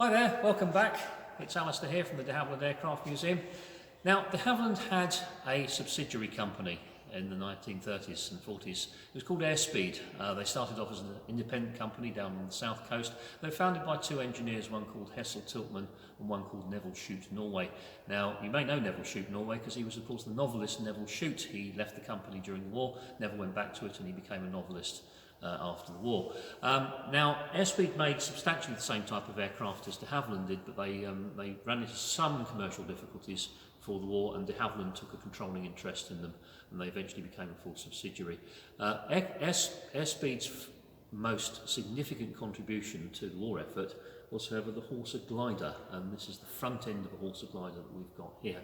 Hi there, welcome back. It's Alistair here from the Havilland Aircraft Museum. Now, de Havilland had a subsidiary company in the 1930s and 40s. It was called Airspeed. They started off as an independent company down on the south coast. They were founded by two engineers, one called Hessel Tiltman and one called Neville Shute Norway. Now, you may know Neville Shute Norway because he was, of course, the novelist Neville Shute. He left the company during the war, never went back to it, and he became a novelist after the war. Now, Airspeed made substantially the same type of aircraft as de Havilland did, but they ran into some commercial difficulties for the war, and de Havilland took a controlling interest in them, and they eventually became a full subsidiary. Airspeed's most significant contribution to the war effort was, however, the Horsa glider, and this is the front end of a Horsa glider that we've got here.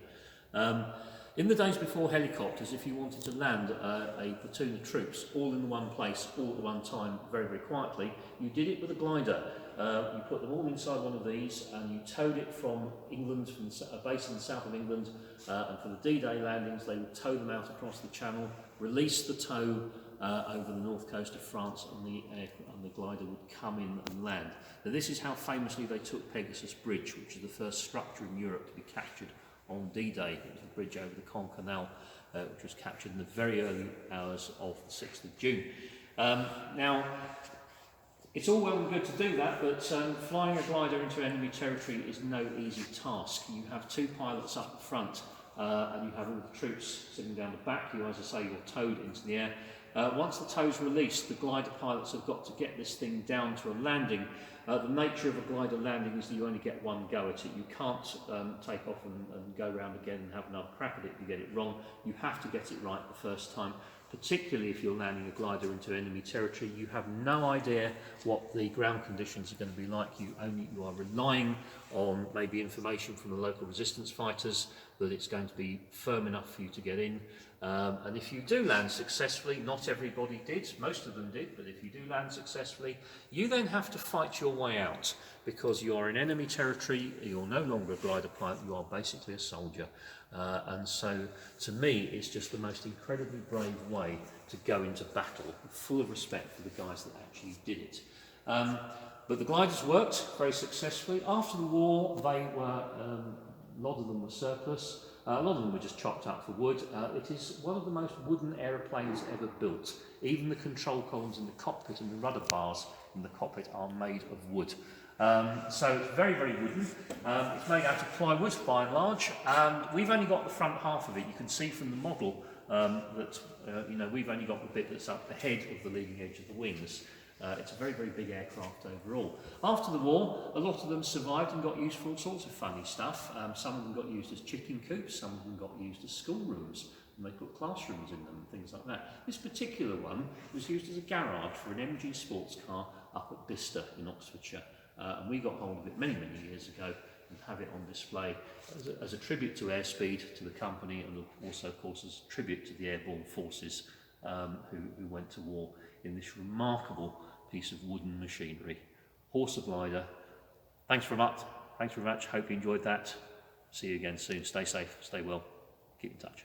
In the days before helicopters, if you wanted to land a platoon of troops all in one place, all at one time, very, very quietly, you did it with a glider. You put them all inside one of these and you towed it from England, from a base in the south of England, and for the D-Day landings they would tow them out across the channel, release the tow over the north coast of France, and the glider would come in and land. Now, this is how famously they took Pegasus Bridge, which is the first structure in Europe to be captured on D-Day. It was the bridge over the Caen Canal, which was captured in the very early hours of the 6th of June. Now, it's all well and good to do that, but flying a glider into enemy territory is no easy task. You have two pilots up the front, and you have all the troops sitting down the back. You, as I say, you're towed into the air. Once the tow's released, the glider pilots have got to get this thing down to a landing. The nature of a glider landing is that you only get one go at it. You can't take off and go around again and have another crack at it if you get it wrong. You have to get it right the first time, particularly if you're landing a glider into enemy territory. You have no idea what the ground conditions are going to be like. You are relying on maybe information from the local resistance fighters that it's going to be firm enough for you to get in. And if you do land successfully, not everybody did, most of them did, but if you do land successfully, you then have to fight your way out because you are in enemy territory, you're no longer a glider pilot, you are basically a soldier. And so, to me, it's just the most incredibly brave way to go into battle, full of respect for the guys that actually did it. But the gliders worked very successfully. After the war, they were, a lot of them were surplus. A lot of them were just chopped up for wood. It is one of the most wooden aeroplanes ever built. Even the control columns in the cockpit and the rudder bars in the cockpit are made of wood. So it's very, very wooden. It's made out of plywood by and large, and we've only got the front half of it. You can see from the model that we've only got the bit that's up the head of the leading edge of the wings. It's a very, very big aircraft overall. After the war, a lot of them survived and got used for all sorts of funny stuff. Some of them got used as chicken coops, some of them got used as schoolrooms, and they put classrooms in them and things like that. This particular one was used as a garage for an MG sports car up at Bicester in Oxfordshire. And we got hold of it many, many years ago and have it on display as a tribute to Airspeed, to the company, and also, of course, as a tribute to the airborne forces who went to war in this remarkable piece of wooden machinery. Horsa glider. Thanks very much. Hope you enjoyed that. See you again soon. Stay safe, stay well, keep in touch.